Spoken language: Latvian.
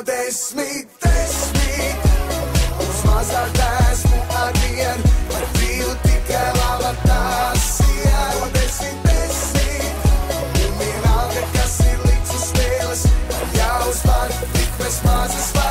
10. Uz mazāk esmu arvien, par brīvu tikai laba tās ir. 10. Un vienalga, kas ir likts uz spēles, jāuzvar tik bez mazas vārdas.